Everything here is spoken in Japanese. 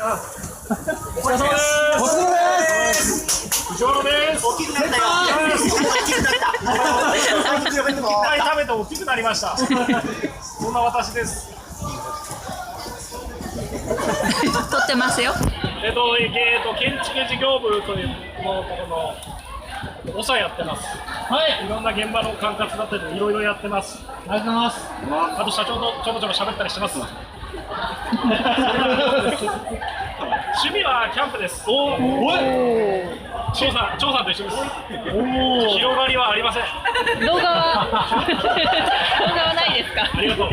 お疲れ様です。藤原です。大きくなったよ。食べて大きくなりました。そんな私です。撮ってますよ。建築事業部というところの長やってます。はい。いろんな現場の管轄だったりいろいろやってます。ありがとうございます。あと社長とちょろちょろ喋ったりしてます。趣味はキャンプです。張さんと一緒です。広がりはありません。動画はないですか。ありがとう。